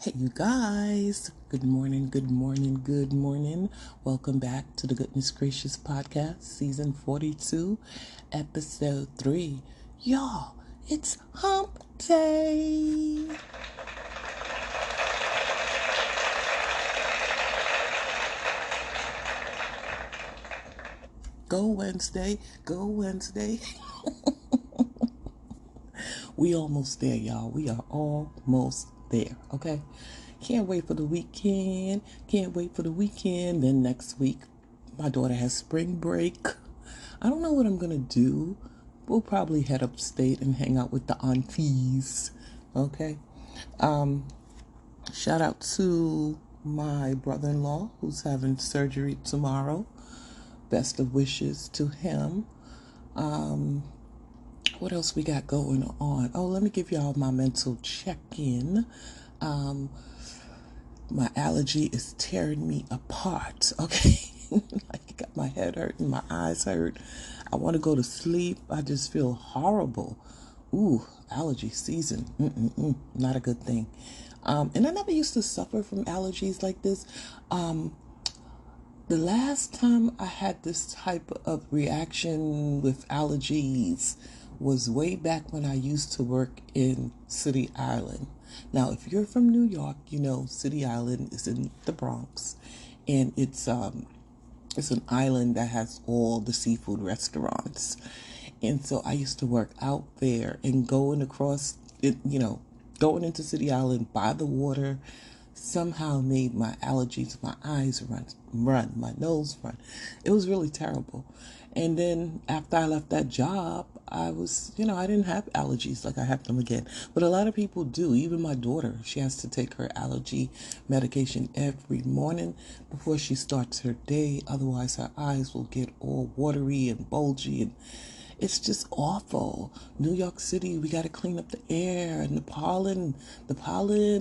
Hey, you guys. Good morning, good morning, good morning. Welcome back to the Goodness Gracious Podcast, Season 42, Episode 3. Y'all, it's Hump Day. Go Wednesday, go Wednesday. We almost there, y'all. We are almost there, okay? Can't wait for the weekend. Can't wait for the weekend. Then next week, my daughter has spring break. I don't know what I'm going to do. We'll probably head upstate and hang out with the aunties, okay? Shout out to my brother-in-law who's having surgery tomorrow. Best of wishes to him. What else we got going on? Oh, let me give y'all my mental check-in. My allergy is tearing me apart, okay? I got my head hurting, my eyes hurt. I want to go to sleep. I just feel horrible. Ooh, allergy season. Not a good thing. And I never used to suffer from allergies like this. The last time I had this type of reaction with allergies was way back when I used to work in City Island. Now, if you're from New York, you know City Island is in the Bronx, and it's an island that has all the seafood restaurants. And so I used to work out there and going across it, going into City Island by the water somehow made my allergies, my eyes run, my nose run. It was really terrible. And then after I left that job, I was, I didn't have allergies like I have them again. But a lot of people do. Even my daughter, she has to take her allergy medication every morning before she starts her day. Otherwise, her eyes will get all watery and bulgy, and it's just awful. New York City, we got to clean up the air, and the pollen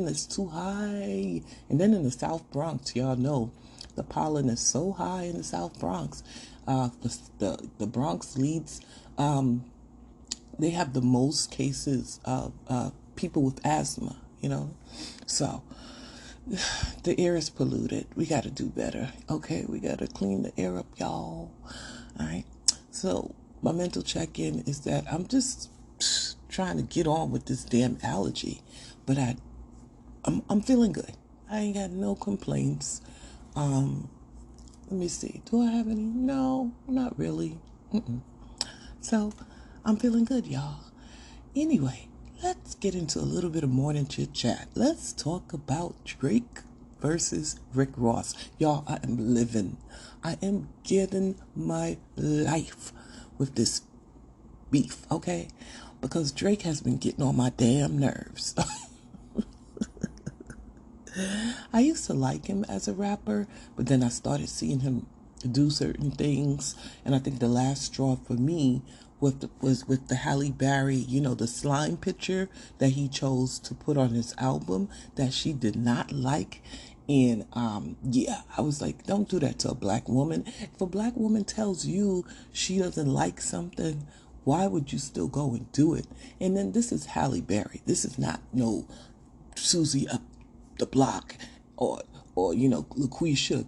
is too high. And then in the South Bronx, y'all know, the pollen is so high in the South Bronx. The Bronx leads, they have the most cases of people with asthma, So the air is polluted. We got to do better. Okay, we got to clean the air up, y'all. All right. So my mental check-in is that I'm just trying to get on with this damn allergy, but I'm feeling good. I ain't got no complaints. Let me see. Do I have any? No, not really. So I'm feeling good, y'all. Anyway, let's get into a little bit of morning chit chat. Let's talk about Drake versus Rick Ross. Y'all, I am living. I am getting my life with this beef, okay? Because Drake has been getting on my damn nerves. I used to like him as a rapper, but then I started seeing him do certain things, and I think the last straw for me was with the Halle Berry, the slime picture that he chose to put on his album that she did not like. And I was like, don't do that to a black woman. If a black woman tells you she doesn't like something, why would you still go and do it? And then this is Halle Berry. This is not no Susie up the block or LaQuisha,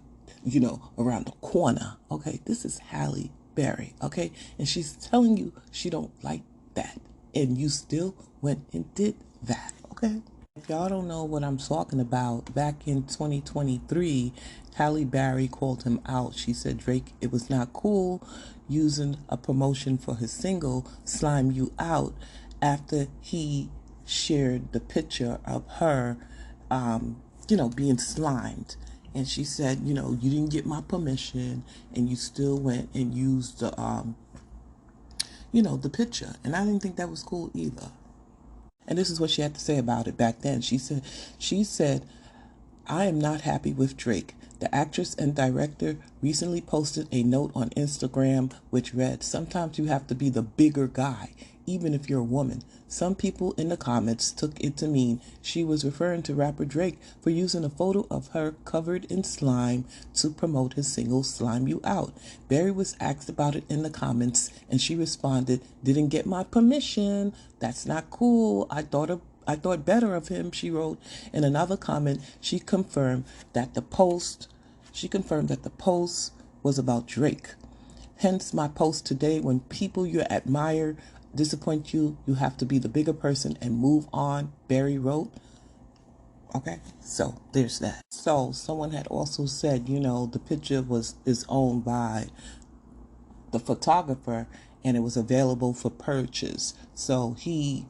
around the corner. Okay, this is Halle Berry. Okay, and she's telling you she don't like that, and you still went and did that. Okay. If y'all don't know what I'm talking about, back in 2023, Halle Berry called him out. She said, Drake, it was not cool using a promotion for his single, Slime You Out, after he shared the picture of her, being slimed. And she said, you didn't get my permission, and you still went and used the picture. And I didn't think that was cool either. And this is what she had to say about it back then. She said, I am not happy with Drake. The actress and director recently posted a note on Instagram which read, sometimes you have to be the bigger guy, even if you're a woman. Some people in the comments took it to mean she was referring to rapper Drake for using a photo of her covered in slime to promote his single Slime You Out. Berry was asked about it in the comments, and she responded, didn't get my permission. That's not cool. I I thought better of him, she wrote. In another comment, she confirmed that the post was about Drake. Hence my post today: when people you admire disappoint you, you have to be the bigger person and move on, Barry wrote. Okay, so there's that. So someone had also said, the picture is owned by the photographer and it was available for purchase. So he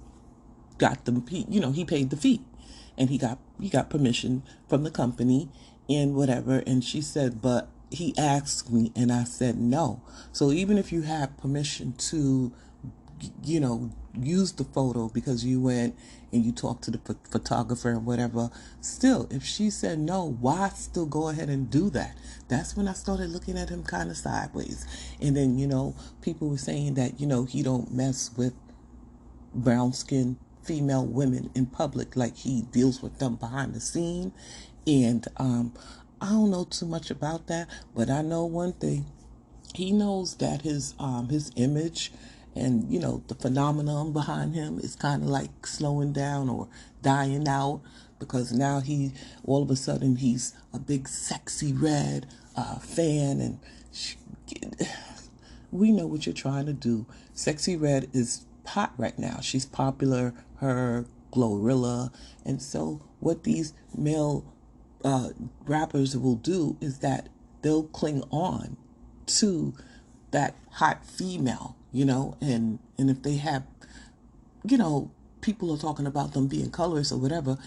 got he paid the fee, and he got permission from the company and whatever. And she said, but he asked me, and I said no. So even if you have permission to, use the photo because you went and you talked to the photographer and whatever, still, if she said no, why still go ahead and do that? That's when I started looking at him kind of sideways. And then, people were saying that, he don't mess with brown skinned female women in public, like he deals with them behind the scene. And I don't know too much about that, but I know one thing: he knows that his image and the phenomenon behind him is kind of like slowing down or dying out, because now all of a sudden he's a big Sexy Red fan, and we know what you're trying to do. Sexy Red is hot right now. She's popular, her, Glorilla. And so what these male rappers will do is that they'll cling on to that hot female, and if they have, people are talking about them being colorist or whatever,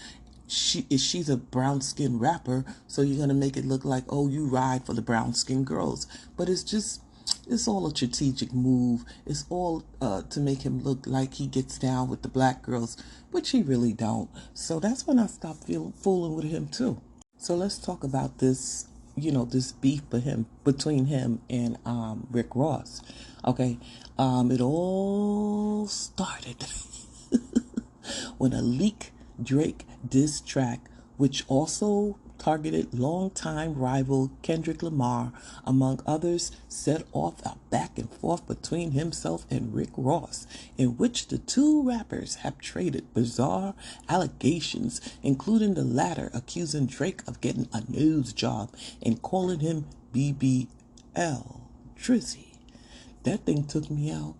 she's a brown skin rapper, so you're gonna make it look like, oh, you ride for the brown skin girls. But it's all a strategic move. It's all to make him look like he gets down with the black girls, which he really don't. So that's when I stopped fooling with him too. So let's talk about this, this beef between him and Rick Ross. Okay, it all started when a leaked Drake diss track, which also targeted longtime rival Kendrick Lamar, among others, set off a back and forth between himself and Rick Ross, in which the two rappers have traded bizarre allegations, including the latter accusing Drake of getting a nose job and calling him BBL Drizzy. That thing took me out.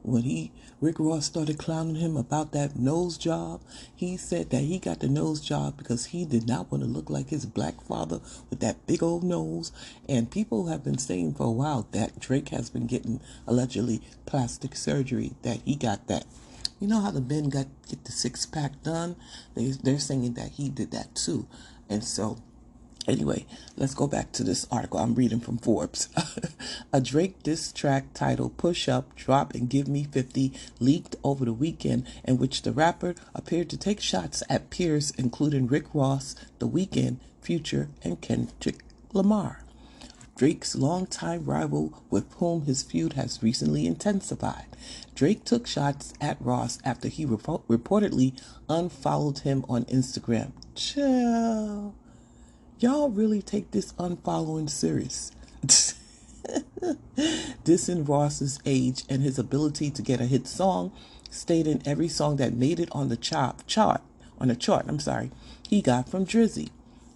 When Rick Ross started clowning him about that nose job, he said that he got the nose job because he did not want to look like his black father with that big old nose. And people have been saying for a while that Drake has been getting allegedly plastic surgery, that he got that. You know how the men get the six-pack done? They're saying that he did that too. And so anyway, let's go back to this article. I'm reading from Forbes. A Drake diss track titled Push Up, Drop, and Give Me 50 leaked over the weekend, in which the rapper appeared to take shots at peers, including Rick Ross, The Weeknd, Future, and Kendrick Lamar, Drake's longtime rival with whom his feud has recently intensified. Drake took shots at Ross after he reportedly unfollowed him on Instagram. Chill. Y'all really take this unfollowing serious. Dissing Ross's age and his ability to get a hit song, stating every song that made it on the chart, he got from Drizzy.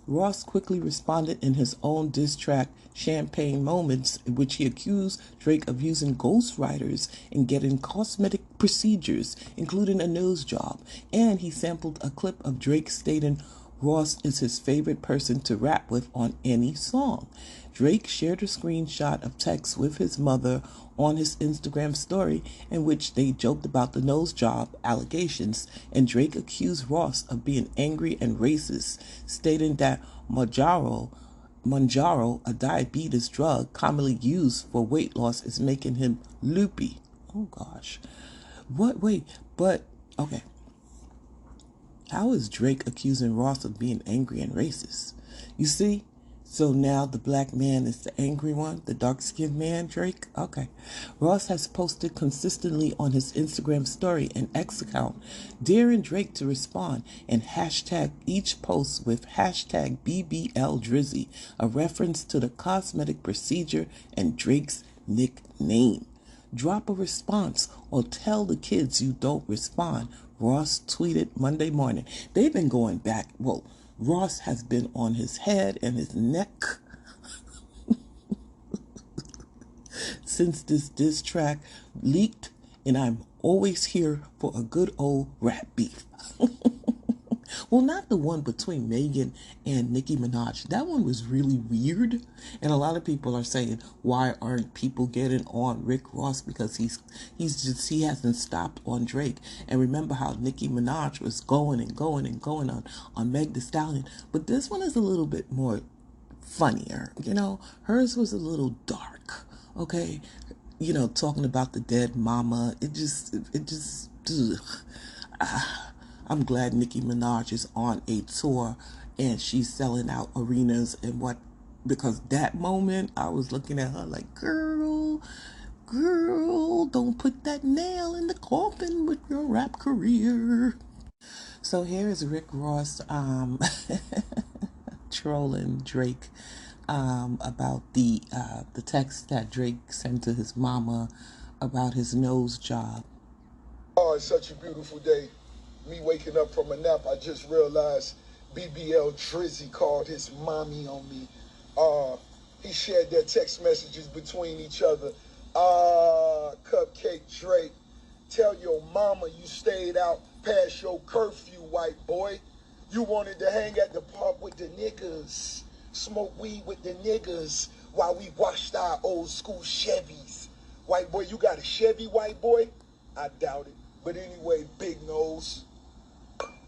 Ross quickly responded in his own diss track, Champagne Moments, in which he accused Drake of using ghostwriters and getting cosmetic procedures, including a nose job, and he sampled a clip of Drake stating Ross is his favorite person to rap with on any song. Drake shared a screenshot of text with his mother on his Instagram story, in which they joked about the nose job allegations, and Drake accused Ross of being angry and racist, stating that Manjaro, a diabetes drug commonly used for weight loss, is making him loopy. Oh gosh. Okay. How is Drake accusing Ross of being angry and racist? You see? So now the black man is the angry one, the dark-skinned man, Drake? Okay. Ross has posted consistently on his Instagram story and X account, daring Drake to respond, and hashtag each post with hashtag BBL Drizzy, a reference to the cosmetic procedure and Drake's nickname. Drop a response or tell the kids you don't respond, Ross tweeted Monday morning. They've been going back. Well, Ross has been on his head and his neck since this diss track leaked, and I'm always here for a good old rap beef. Well, not the one between Megan and Nicki Minaj. That one was really weird. And a lot of people are saying, why aren't people getting on Rick Ross? Because he hasn't stopped on Drake. And remember how Nicki Minaj was going and going and going on Meg Thee Stallion. But this one is a little bit more funnier. You know, hers was a little dark. Okay. You know, talking about the dead mama. It just, ugh. I'm glad Nicki Minaj is on a tour and she's selling out arenas and what, because that moment I was looking at her like, girl, don't put that nail in the coffin with your rap career. So here is Rick Ross trolling Drake about the text that Drake sent to his mama about his nose job. Oh, it's such a beautiful day. Me waking up from a nap, I just realized BBL Drizzy called his mommy on me. He shared their text messages between each other. Cupcake Drake, tell your mama you stayed out past your curfew, white boy. You wanted to hang at the park with the niggas, smoke weed with the niggas while we washed our old school Chevys. White boy, you got a Chevy, white boy? I doubt it. But anyway, big nose.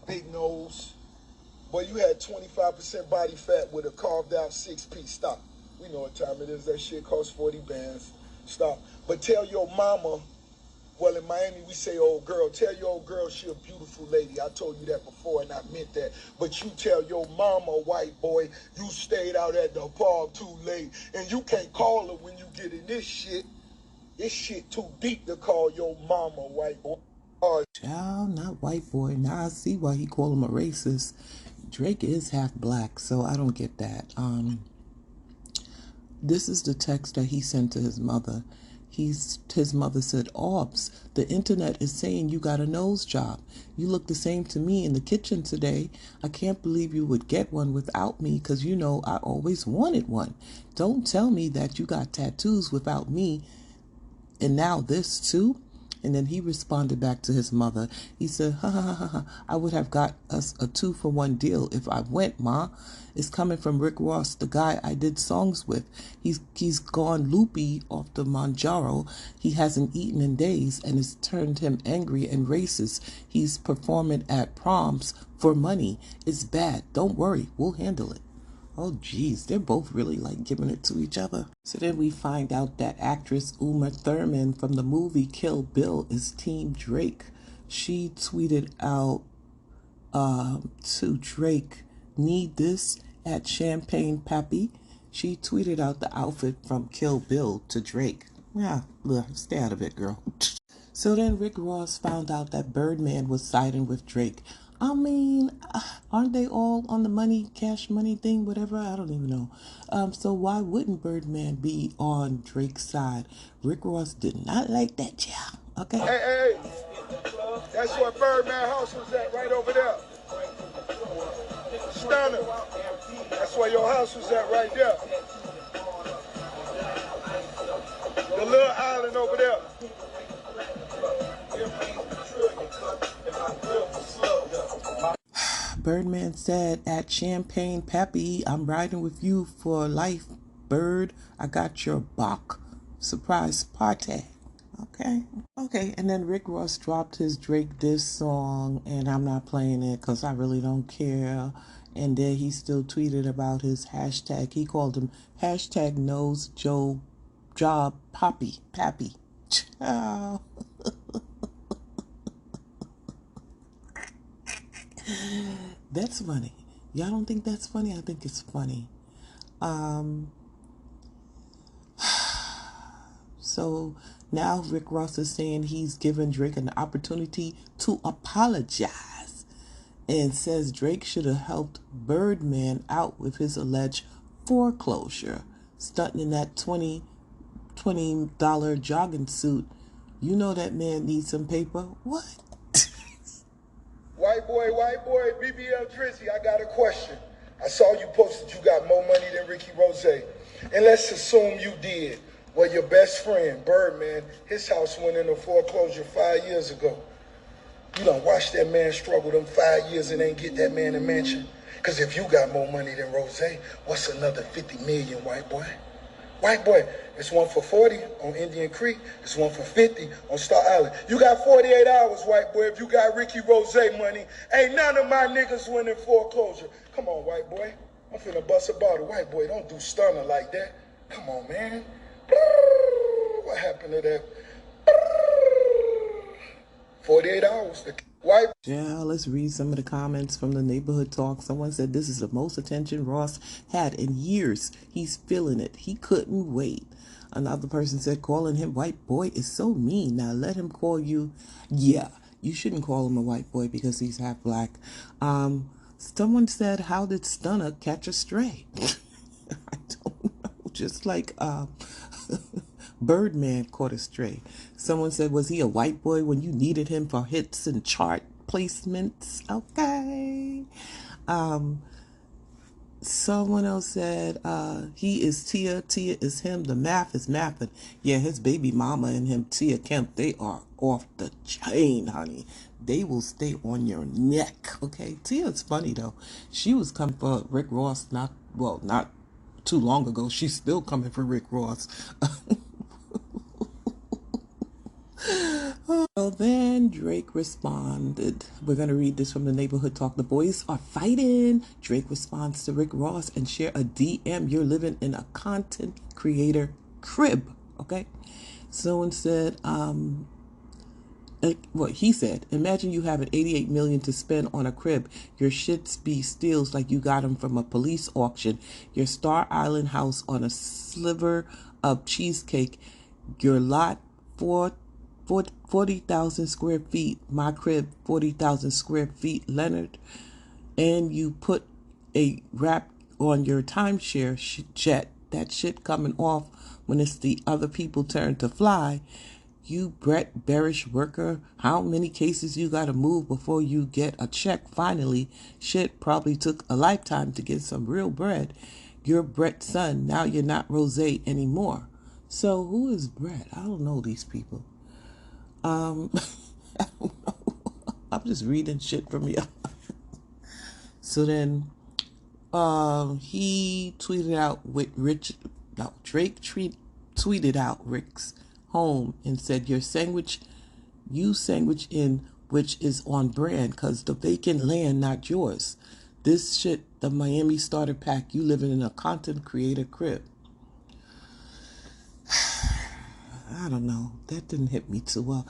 Big nose. Boy, you had 25% body fat with a carved out 6-piece. Stop. We know what time it is. That shit costs 40 bands. Stop. But tell your mama, well, in Miami, we say old girl. Tell your old girl she a beautiful lady. I told you that before, and I meant that. But you tell your mama, white boy, you stayed out at the park too late. And you can't call her when you get in this shit. This shit too deep to call your mama, white boy. Child, not white boy. Now I see why he called him a racist. Drake is half black, so I don't get that. This is the text that he sent to his mother. His mother said, Orbs, the internet is saying you got a nose job. You look the same to me in the kitchen today. I can't believe you would get one without me because you know I always wanted one. Don't tell me that you got tattoos without me. And now this too? And then he responded back to his mother. He said, ha ha ha ha, I would have got us a 2-for-1 deal if I went, Ma. It's coming from Rick Ross, the guy I did songs with. He's gone loopy off the Manjaro. He hasn't eaten in days and it's turned him angry and racist. He's performing at proms for money. It's bad. Don't worry. We'll handle it. Oh, geez, they're both really like giving it to each other. So then we find out that actress Uma Thurman from the movie Kill Bill is Team Drake. She tweeted out to Drake, need this at Champagne Pappy. She tweeted out the outfit from Kill Bill to Drake. Yeah, look, stay out of it, girl. So then Rick Ross found out that Birdman was siding with Drake. I mean, aren't they all on the money, cash money thing, whatever? I don't even know. So why wouldn't Birdman be on Drake's side? Rick Ross did not like that, child. Okay. Hey. That's where Birdman house was at, right over there. Stunner. That's where your house was at, right there. The little island over there. Birdman said at Champagne Pappy, I'm riding with you for life, Bird. I got your Bach. Surprise party. Okay. And then Rick Ross dropped his Drake diss song, and I'm not playing it because I really don't care. And then he still tweeted about his hashtag. He called him hashtag nose Joe job Pappy. Ciao. That's funny. Y'all don't think that's funny? I think it's funny. So now Rick Ross is saying he's given Drake an opportunity to apologize and says Drake should have helped Birdman out with his alleged foreclosure, stunting in that $20 jogging suit. You know that man needs some paper. What? white boy, BBL Drizzy, I got a question. I saw you posted you got more money than Ricky Rose. And let's assume you did. Well, your best friend, Birdman, his house went into foreclosure 5 years ago. You done watch that man struggle them 5 years and ain't get that man a mansion. Because if you got more money than Rose, what's another 50 million, white boy? White boy, it's one for 40 on Indian Creek. It's one for 50 on Star Island. You got 48 hours, white boy. If you got Ricky Rose money, ain't none of my niggas win in foreclosure. Come on, white boy. I'm finna bust a bottle. White boy, don't do stunner like that. Come on, man. What happened to that? 48 hours. White. Yeah, let's read some of the comments from the neighborhood talk. Someone said this is the most attention Ross had in years. He's feeling it. He couldn't wait. Another person said calling him white boy is so mean. Now let him call you. Yeah, you shouldn't call him a white boy because he's half black. Someone said, how did Stunner catch a stray? I don't know. Just like Birdman caught a stray. Someone said, was he a white boy when you needed him for hits and chart placements? Okay. Someone else said, he is Tia, Tia is him, the math is mathing. Yeah, his baby mama and him, Tia Kemp, they are off the chain, honey. They will stay on your neck, okay? Tia's funny, though. She was coming for Rick Ross not too long ago. She's still coming for Rick Ross. Well, then Drake responded. We're going to read this from the neighborhood talk. The boys are fighting. Drake responds to Rick Ross and share a DM. You're living in a content creator crib. Okay. Someone said, what he said, imagine you having 88 million to spend on a crib. Your shits be steals like you got them from a police auction. Your Star Island house on a sliver of cheesecake. Your lot 40,000 square feet. My crib 40,000 square feet. Leonard, and you put a wrap on your timeshare jet. That shit coming off when it's the other people turn to fly. You Brett Berish worker, how many cases you gotta move before you get a check finally? Shit probably took a lifetime to get some real bread. You're Brett's son. Now you're not Rose anymore. So who is Brett? I don't know these people. I don't know. I'm just reading shit from you. So then he tweeted out with Drake tweeted out Rick's home and said, you sandwich in, which is on brand because the vacant land not yours. This shit, the Miami starter pack, you living in a content creator crib. I don't know. That didn't hit me too well.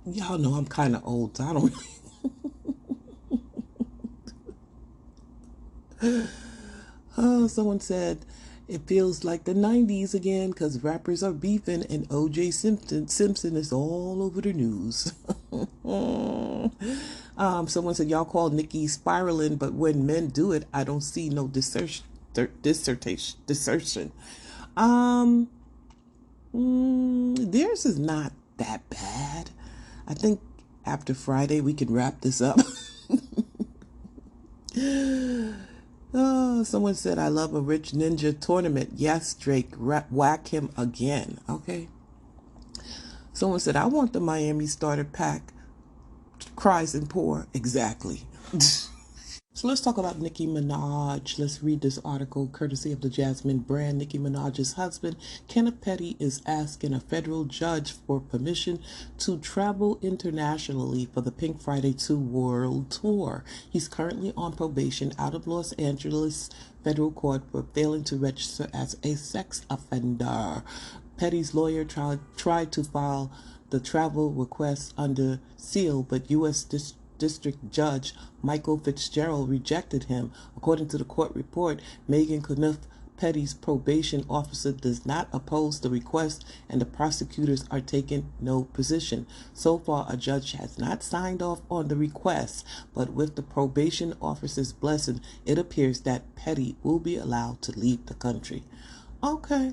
Y'all know I'm kind of old. So I don't someone said it feels like the 90s again because rappers are beefing and O.J. Simpson is all over the news. Someone said, y'all call Nicki spiraling, but when men do it, I don't see no desertion. Theirs is not that bad. I think after Friday we can wrap this up. Oh, someone said, I love a rich ninja tournament. Yes, Drake, whack him again. Okay. Someone said, I want the Miami starter pack. Cries and poor. Exactly. So let's talk about Nicki Minaj. Let's read this article courtesy of the Jasmine brand. Nicki Minaj's husband, Kenneth Petty, is asking a federal judge for permission to travel internationally for the Pink Friday 2 World Tour. He's currently on probation out of Los Angeles federal court for failing to register as a sex offender. Petty's lawyer tried to file the travel request under seal, but U.S. District Judge Michael Fitzgerald rejected him. According to the court report, Megan Knuth, Petty's probation officer, does not oppose the request, and the prosecutors are taking no position. So far, a judge has not signed off on the request, but with the probation officer's blessing, it appears that Petty will be allowed to leave the country. Okay.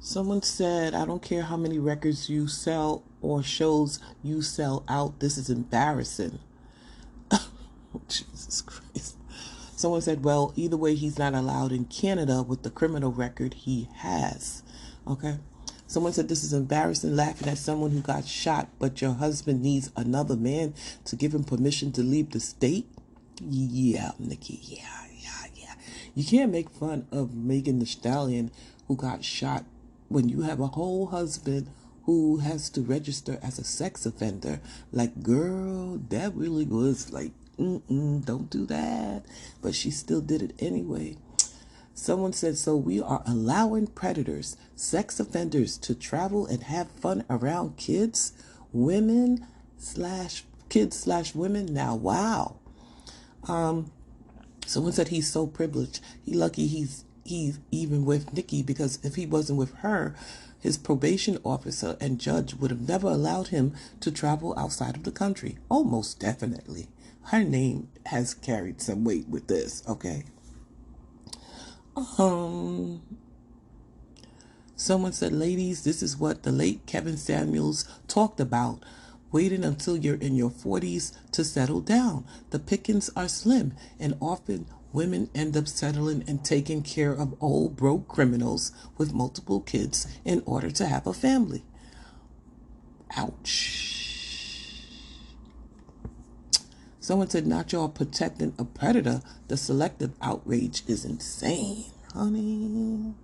Someone said, I don't care how many records you sell or shows you sell out. This is embarrassing. Jesus Christ. Someone said, well, either way, he's not allowed in Canada with the criminal record he has. Okay. Someone said, this is embarrassing, laughing at someone who got shot, but your husband needs another man to give him permission to leave the state. Yeah, Nikki. Yeah. You can't make fun of Megan Thee Stallion who got shot when you have a whole husband who has to register as a sex offender. Like, girl, that really was like, don't do that. But she still did it anyway. Someone said, so we are allowing predators, sex offenders to travel and have fun around kids, women slash kids slash women. Now, wow. Someone said he's so privileged. He lucky he's even with Nikki, because if he wasn't with her, his probation officer and judge would have never allowed him to travel outside of the country. Oh, most definitely. Her name has carried some weight with this, okay? Someone said, ladies, this is what the late Kevin Samuels talked about. Waiting until you're in your 40s to settle down. The pickings are slim, and often women end up settling and taking care of old broke criminals with multiple kids in order to have a family. Ouch. Someone said, not y'all protecting a predator. The selective outrage is insane, honey.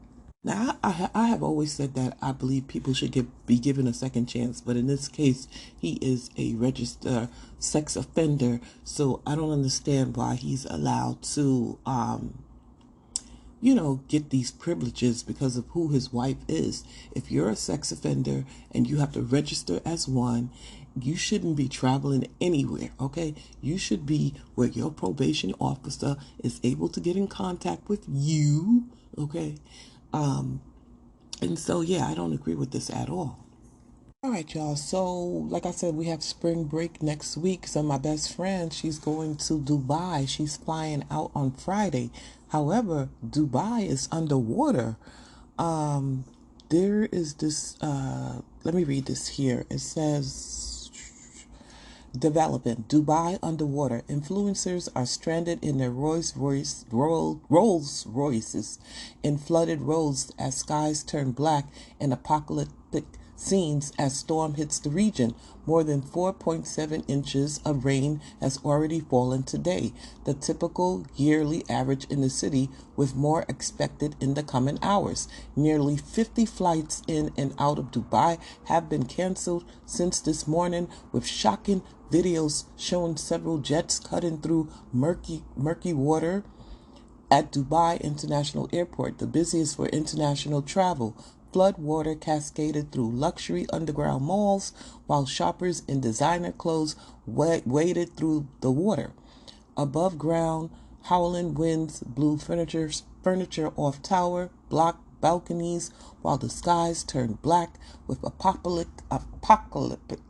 Now, I have always said that I believe people should be given a second chance, but in this case, he is a registered sex offender, so I don't understand why he's allowed to, get these privileges because of who his wife is. If you're a sex offender and you have to register as one, you shouldn't be traveling anywhere, okay? You should be where your probation officer is able to get in contact with you, okay? And so, yeah, I don't agree with this at all. All right, y'all. So, like I said, we have spring break next week. So, my best friend, she's going to Dubai. She's flying out on Friday. However, Dubai is underwater. There is this, let me read this here. It says, development, Dubai underwater. Influencers are stranded in their Rolls Royces in flooded roads as skies turn black and apocalyptic scenes as storm hits the region. More than 4.7 inches of rain has already fallen today, the typical yearly average in the city, with more expected in the coming hours. Nearly 50 flights in and out of Dubai have been canceled since this morning, with shocking videos showing several jets cutting through murky water at Dubai International Airport, the busiest for international travel. Flood water cascaded through luxury underground malls while shoppers in designer clothes waded through the water. Above ground, howling winds blew furniture off tower, blocked balconies, while the skies turned black with apocalyptic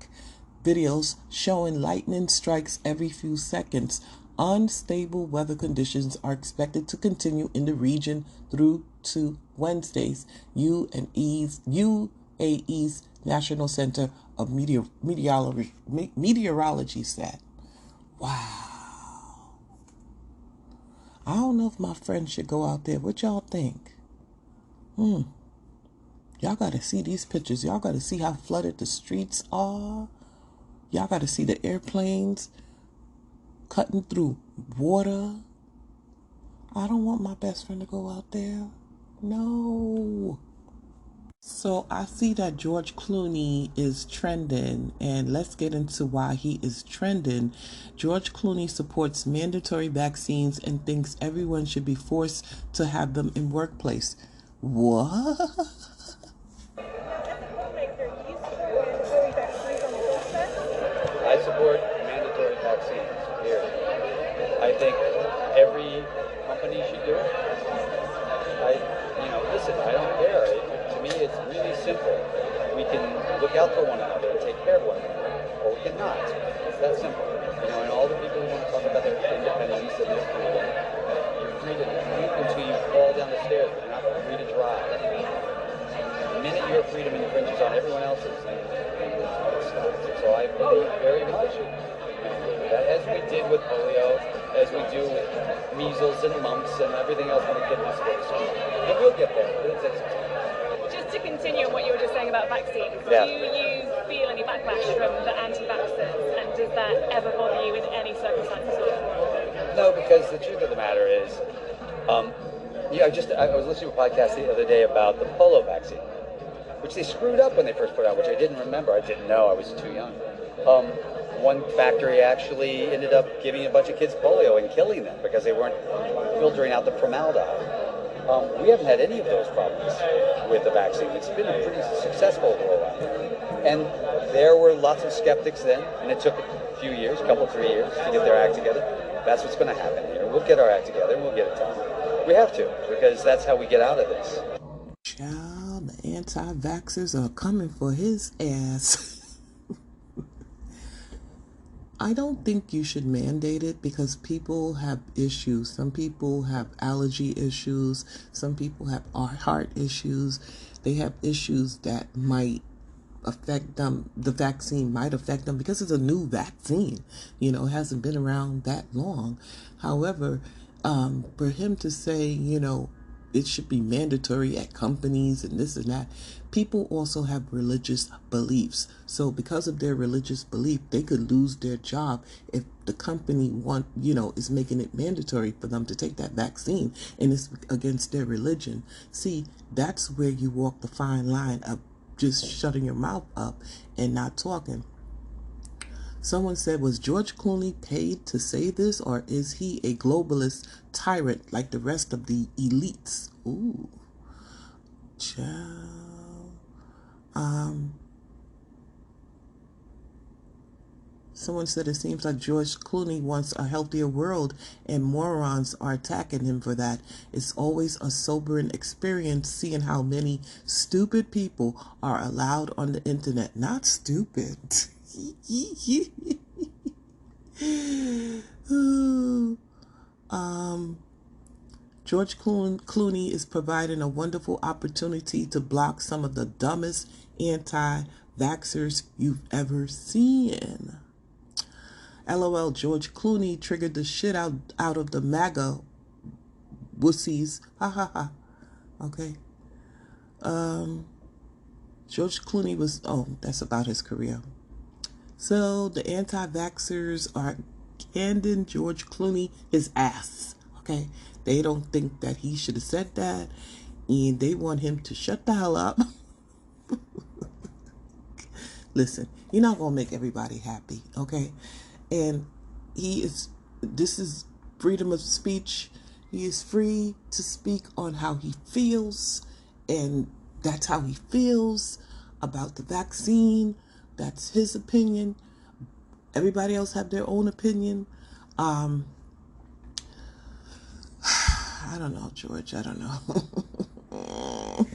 videos showing lightning strikes every few seconds. Unstable weather conditions are expected to continue in the region through to Wednesdays, UAE's National Center of Meteorology said. Wow. I don't know if my friend should go out there. What y'all think? Y'all got to see these pictures. Y'all got to see how flooded the streets are. Y'all got to see the airplanes cutting through water. I don't want my best friend to go out there. No. So I see that George Clooney is trending, and let's get into why he is trending. George Clooney supports mandatory vaccines and thinks everyone should be forced to have them in workplace. What? I support mandatory vaccines, period. I think every company should do it. Listen, I don't care. To me, it's really simple. We can look out for one another and take care of one another, or we can not. It's that simple. And all the people who want to talk about their independence and their freedom, you're free to eat until you fall down the stairs, but you're not free to drive. The minute your freedom infringes on everyone else's, it's we did with polio, as we do with measles and mumps and everything else when a kid must go to school. And we'll get there. It'll take some time. Just to continue on what you were just saying about vaccines, Yeah. do you feel any backlash from the anti-vaxxers, and does that ever bother you in any circumstances at all? No, because the truth of the matter is, I was listening to a podcast the other day about the polio vaccine, which they screwed up when they first put it out, which I didn't remember. I didn't know. I was too young. One factory actually ended up giving a bunch of kids polio and killing them because they weren't filtering out the formaldehyde. We haven't had any of those problems with the vaccine. It's been a pretty successful rollout. And there were lots of skeptics then, and it took a few years, 3 years, to get their act together. That's what's going to happen here. We'll get our act together, and we'll get it done. We have to, because that's how we get out of this. Child, the anti-vaxxers are coming for his ass. I don't think you should mandate it because people have issues. Some people have allergy issues. Some people have heart issues. They have issues that might affect them. The vaccine might affect them because it's a new vaccine. It hasn't been around that long. However, for him to say, it should be mandatory at companies and this and that. People also have religious beliefs. So because of their religious belief, they could lose their job if the company is making it mandatory for them to take that vaccine and it's against their religion. See, that's where you walk the fine line of just shutting your mouth up and not talking. Someone said, was George Clooney paid to say this, or is he a globalist tyrant like the rest of the elites? Ooh. Child. Someone said it seems like George Clooney wants a healthier world and morons are attacking him for that. It's always a sobering experience seeing how many stupid people are allowed on the internet. Not stupid. George Clooney is providing a wonderful opportunity to block some of the dumbest anti-vaxxers you've ever seen. LOL, George Clooney triggered the shit out of the MAGA wussies. Ha ha ha. Okay. George Clooney was, that's about his career. So the anti-vaxxers are handing George Clooney his ass. Okay. They don't think that he should have said that. And they want him to shut the hell up. Listen, you're not going to make everybody happy. Okay. And this is freedom of speech. He is free to speak on how he feels. And that's how he feels about the vaccine. That's his opinion. Everybody else have their own opinion. I don't know, George. I don't know.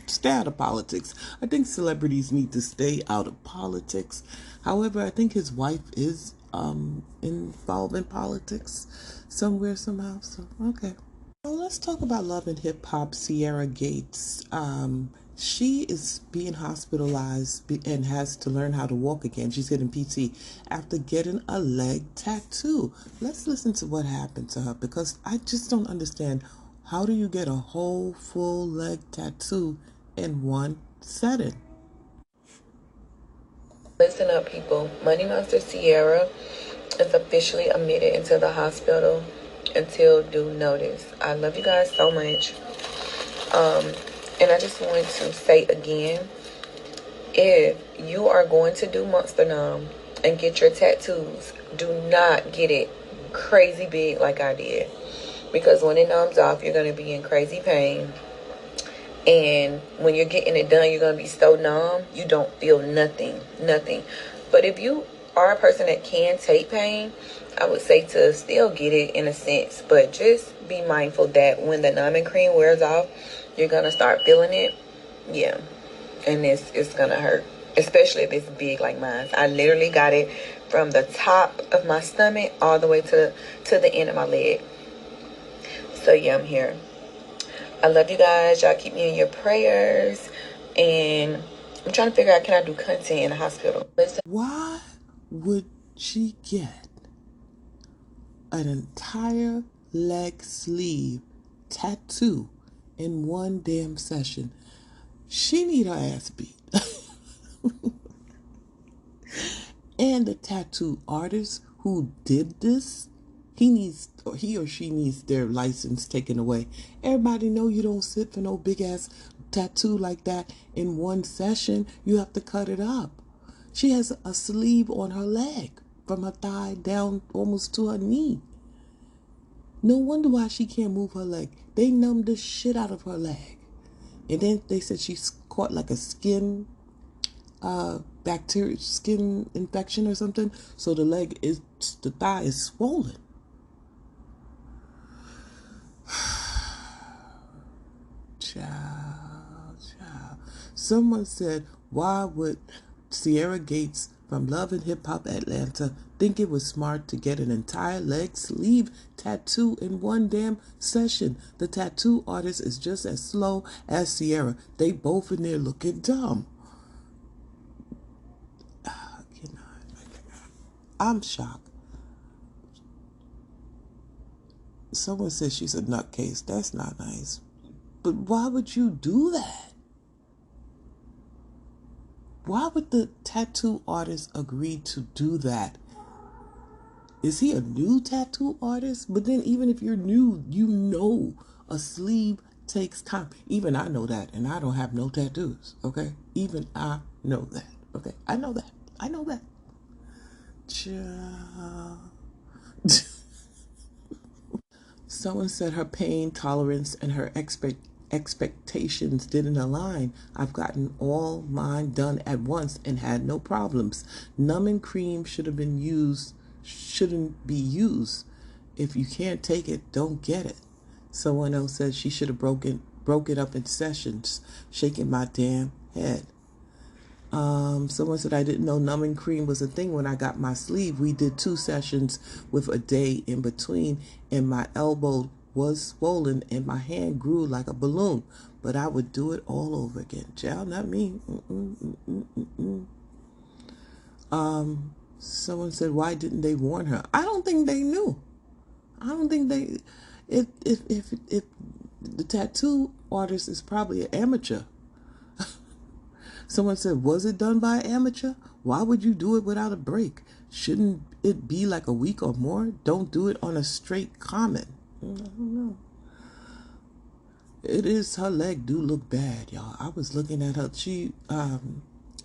Stay out of politics. I think celebrities need to stay out of politics. However, I think his wife is involved in politics somewhere, somehow. So, okay. Well, let's talk about Love and Hip Hop, Sierra Gates. She is being hospitalized and has to learn how to walk again. She's getting PT after getting a leg tattoo. Let's listen to what happened to her because I just don't understand. How do you get a whole full leg tattoo in one setting? Listen up, people. Money Monster Sierra is officially admitted into the hospital until due notice. I love you guys so much. And I just wanted to say again, if you are going to do Monster Numb and get your tattoos, do not get it crazy big like I did. Because when it numbs off, you're going to be in crazy pain. And when you're getting it done, you're going to be so numb, you don't feel nothing. But if you are a person that can take pain, I would say to still get it in a sense. But just be mindful that when the numbing cream wears off, you're going to start feeling it. Yeah. And it's going to hurt. Especially if it's big like mine. I literally got it from the top of my stomach all the way to the end of my leg. So yeah, I'm here. I love you guys. Y'all keep me in your prayers. And I'm trying to figure out, can I do content in the hospital? Why would she get an entire leg sleeve tattoo in one damn session. She need her ass beat. And the tattoo artist who did this, he or she needs their license taken away. Everybody know you don't sit for no big ass tattoo like that in one session. You have to cut it up. She has a sleeve on her leg from her thigh down almost to her knee. No wonder why she can't move her leg. They numbed the shit out of her leg. And then they said she's caught like a skin infection or something. So the thigh is swollen. Child. Someone said, why would Sierra Gates from Love and Hip Hop Atlanta think it was smart to get an entire leg sleeve tattoo in one damn session? The tattoo artist is just as slow as Sierra. They both in there looking dumb. I'm shocked. Someone says she's a nutcase. That's not nice. But why would you do that? Why would the tattoo artist agree to do that? Is he a new tattoo artist? But then even if you're new, you know a sleeve takes time. Even I know that, and I don't have no tattoos, okay? Even I know that, okay? I know that. Someone said her pain tolerance and her expectations didn't align. I've gotten all mine done at once and had no problems. Numbing cream shouldn't be used. If you can't take it, don't get it. Someone else said she should have broke it up in sessions. Shaking my damn head. Someone said I didn't know numbing cream was a thing when I got my sleeve. We did 2 sessions with a day in between, and my elbow was swollen and my hand grew like a balloon. But I would do it all over again. Child, not me. Someone said, why didn't they warn her? I don't think they knew. I don't think they. If the tattoo artist is probably an amateur. Someone said, was it done by an amateur? Why would you do it without a break? Shouldn't it be like a week or more? Don't do it on a straight comment. I don't know. It is, her leg do look bad, y'all. I was looking at her. She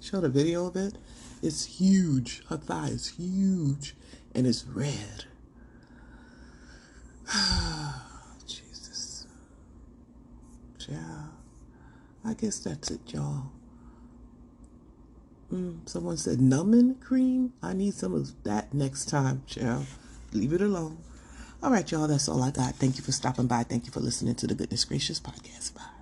showed a video of it. It's huge. Her thigh is huge. And it's red. Jesus. Yeah. I guess that's it, y'all. Someone said numbing cream. I need some of that next time, child. Leave it alone. All right, y'all. That's all I got. Thank you for stopping by. Thank you for listening to the Goodness Gracious podcast. Bye.